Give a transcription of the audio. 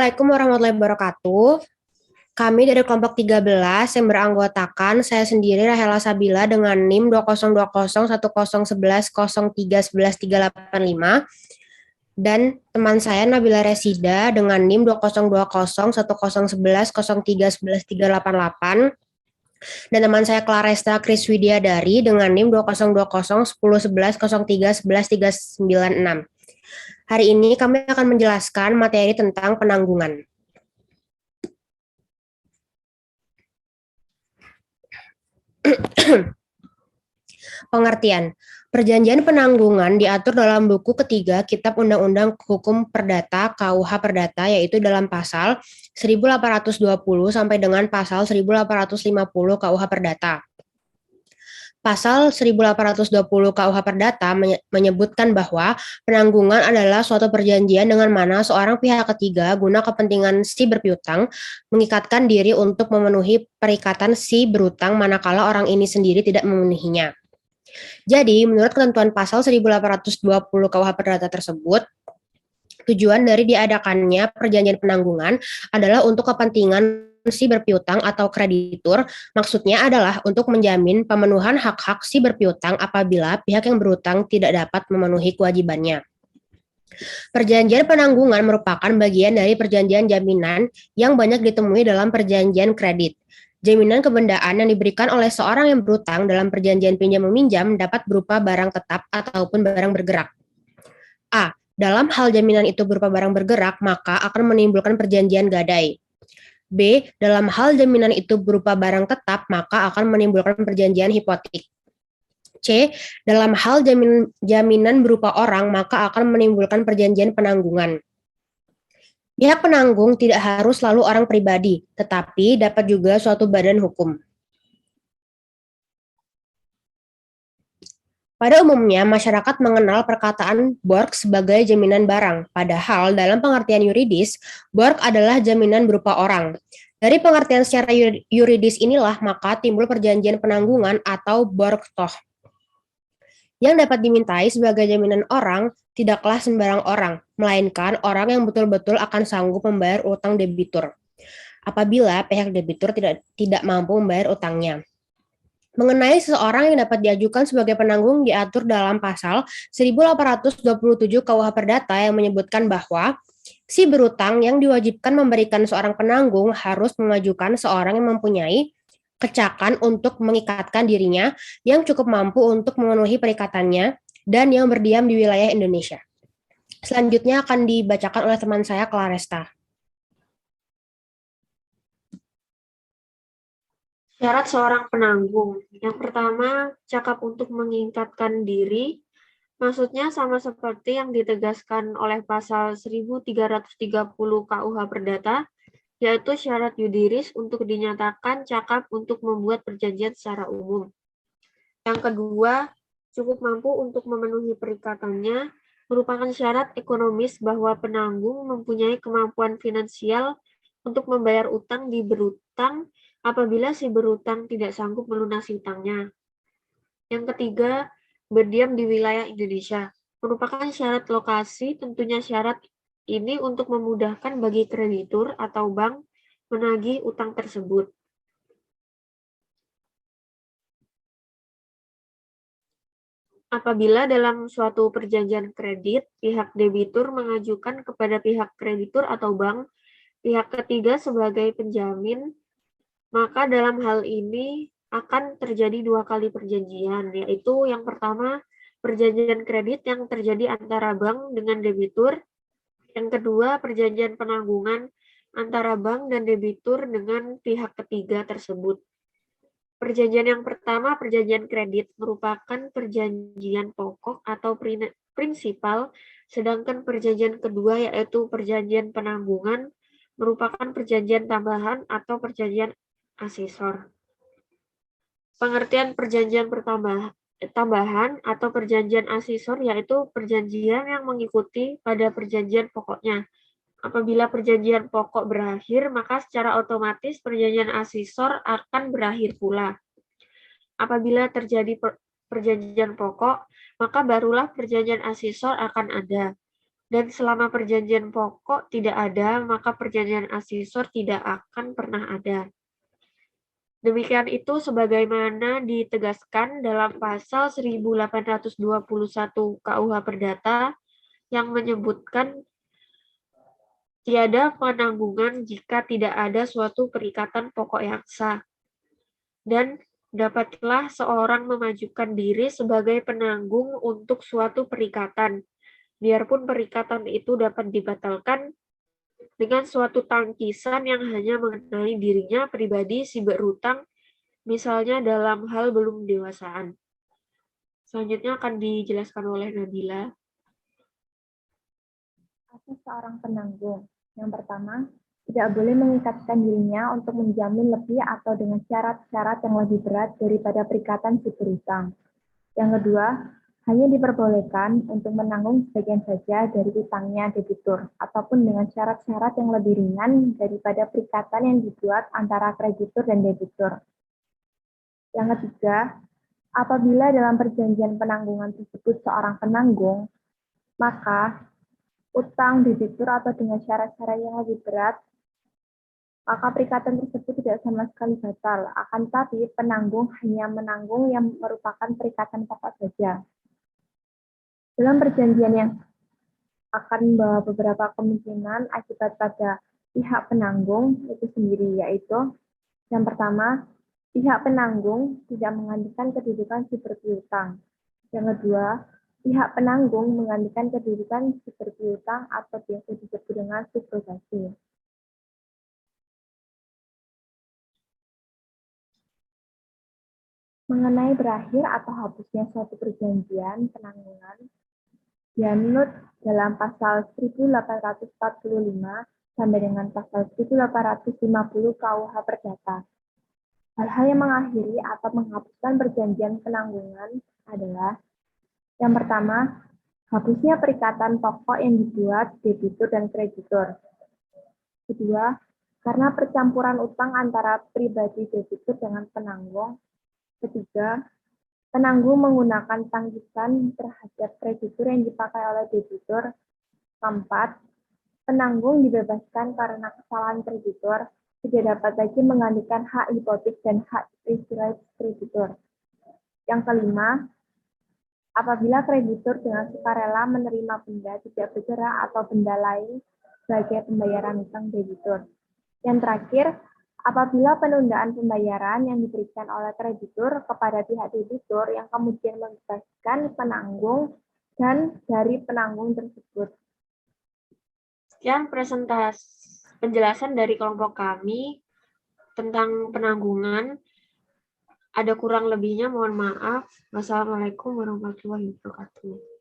Assalamualaikum warahmatullahi wabarakatuh. Kami dari kelompok 13 yang beranggotakan saya sendiri Rahela Sabila dengan NIM 20201011031138 dan teman saya Nabila Resida dengan NIM 20201011031138 dan teman saya Claresta Kriswidiadari dengan NIM 20201011031139. Hari ini kami akan menjelaskan materi tentang penanggungan. Pengertian. Perjanjian penanggungan diatur dalam buku ketiga Kitab Undang-Undang Hukum Perdata KUH Perdata, yaitu dalam pasal 1820 sampai dengan pasal 1850 KUH Perdata. Pasal 1820 KUH Perdata menyebutkan bahwa penanggungan adalah suatu perjanjian dengan mana seorang pihak ketiga guna kepentingan si berpiutang mengikatkan diri untuk memenuhi perikatan si berutang manakala orang ini sendiri tidak memenuhinya. Jadi, menurut ketentuan pasal 1820 KUH Perdata tersebut, tujuan dari diadakannya perjanjian penanggungan adalah untuk kepentingan si berpiutang atau kreditur, maksudnya adalah untuk menjamin pemenuhan hak-hak si berpiutang apabila pihak yang berutang tidak dapat memenuhi kewajibannya. Perjanjian penanggungan merupakan bagian dari perjanjian jaminan yang banyak ditemui dalam perjanjian kredit. Jaminan kebendaan yang diberikan oleh seorang yang berutang dalam perjanjian pinjam-meminjam dapat berupa barang tetap ataupun barang bergerak. A. Dalam hal jaminan itu berupa barang bergerak, maka akan menimbulkan perjanjian gadai. B. Dalam hal jaminan itu berupa barang tetap, maka akan menimbulkan perjanjian hipotek. C. Dalam hal jaminan berupa orang, maka akan menimbulkan perjanjian penanggungan. Pihak penanggung tidak harus selalu orang pribadi, tetapi dapat juga suatu badan hukum. Pada umumnya, masyarakat mengenal perkataan borg sebagai jaminan barang, padahal dalam pengertian yuridis, borg adalah jaminan berupa orang. Dari pengertian secara yuridis inilah maka timbul perjanjian penanggungan atau borgtoch. Yang dapat dimintai sebagai jaminan orang tidaklah sembarang orang, melainkan orang yang betul-betul akan sanggup membayar utang debitur. Apabila pihak debitur tidak mampu membayar utangnya. Mengenai seseorang yang dapat diajukan sebagai penanggung diatur dalam pasal 1827 KUH Perdata yang menyebutkan bahwa si berutang yang diwajibkan memberikan seorang penanggung harus mengajukan seorang yang mempunyai kecakan untuk mengikatkan dirinya, yang cukup mampu untuk memenuhi perikatannya, dan yang berdiam di wilayah Indonesia. Selanjutnya akan dibacakan oleh teman saya, Claresta. Syarat seorang penanggung. Yang pertama, cakap untuk mengikatkan diri. Maksudnya sama seperti yang ditegaskan oleh pasal 1330 KUH Perdata, yaitu syarat yudiris untuk dinyatakan cakap untuk membuat perjanjian secara umum. Yang kedua, cukup mampu untuk memenuhi perikatannya, merupakan syarat ekonomis bahwa penanggung mempunyai kemampuan finansial untuk membayar utang di berutang apabila si berutang tidak sanggup melunasi utangnya. Yang ketiga, berdiam di wilayah Indonesia. Merupakan syarat lokasi, tentunya syarat ini untuk memudahkan bagi kreditur atau bank menagih utang tersebut. Apabila dalam suatu perjanjian kredit, pihak debitur mengajukan kepada pihak kreditur atau bank, pihak ketiga sebagai penjamin, maka dalam hal ini akan terjadi dua kali perjanjian, yaitu yang pertama, perjanjian kredit yang terjadi antara bank dengan debitur, yang kedua, perjanjian penanggungan antara bank dan debitur dengan pihak ketiga tersebut. Perjanjian yang pertama, perjanjian kredit, merupakan perjanjian pokok atau prinsipal, sedangkan perjanjian kedua yaitu perjanjian penanggungan merupakan perjanjian tambahan atau perjanjian asesor. Pengertian perjanjian tambahan atau perjanjian asesor yaitu perjanjian yang mengikuti pada perjanjian pokoknya. Apabila perjanjian pokok berakhir, maka secara otomatis perjanjian asesor akan berakhir pula. Apabila terjadi perjanjian pokok, maka barulah perjanjian asesor akan ada. Dan selama perjanjian pokok tidak ada, maka perjanjian asesor tidak akan pernah ada. Demikian itu sebagaimana ditegaskan dalam pasal 1821 KUH Perdata yang menyebutkan tiada penanggungan jika tidak ada suatu perikatan pokok yang sah. Dan dapatlah seorang memajukan diri sebagai penanggung untuk suatu perikatan, biarpun perikatan itu dapat dibatalkan dengan suatu tangkisan yang hanya mengenai dirinya pribadi si berutang, misalnya dalam hal belum dewasaan. Selanjutnya akan dijelaskan oleh Nabila. Asas seorang penanggung. Yang pertama, tidak boleh mengikatkan dirinya untuk menjamin lebih atau dengan syarat-syarat yang lebih berat daripada perikatan si berutang. Yang kedua, hanya diperbolehkan untuk menanggung sebagian saja dari utangnya debitur, ataupun dengan syarat-syarat yang lebih ringan daripada perikatan yang dibuat antara kreditur dan debitur. Yang ketiga, apabila dalam perjanjian penanggungan tersebut seorang penanggung, maka utang debitur atau dengan syarat-syarat yang lebih berat, maka perikatan tersebut tidak sama sekali batal. Akan tetapi penanggung hanya menanggung yang merupakan perikatan pokok saja. Dalam perjanjian yang akan membawa beberapa kemungkinan akibat pada pihak penanggung itu sendiri, yaitu yang pertama, pihak penanggung tidak menggantikan kedudukan si berpiutang. Yang kedua, pihak penanggung menggantikan kedudukan si berpiutang atau biasa disebut dengan subrogasi. Mengenai berakhir atau hapusnya suatu perjanjian penanggungan, dianut dalam pasal 1845 sampai dengan pasal 1850 KUH Perdata. Hal-hal yang mengakhiri atau menghapuskan perjanjian penanggungan adalah yang pertama, hapusnya perikatan pokok yang dibuat debitur dan kreditur. Kedua, karena percampuran utang antara pribadi debitur dengan penanggung. Ketiga, penanggung menggunakan tangkisan terhadap kreditur yang dipakai oleh debitur. Keempat, penanggung dibebaskan karena kesalahan kreditur, tidak dapat lagi menggantikan hak hipotek dan hak privilege kreditur. Yang kelima, apabila kreditur dengan sukarela menerima benda tidak bergerak atau benda lain sebagai pembayaran hutang debitur. Yang terakhir, apabila penundaan pembayaran yang diberikan oleh kreditur kepada pihak debitur yang kemudian membebaskan penanggung dan dari penanggung tersebut. Sekian penjelasan dari kelompok kami tentang penanggungan. Ada kurang lebihnya, mohon maaf. Wassalamualaikum warahmatullahi wabarakatuh.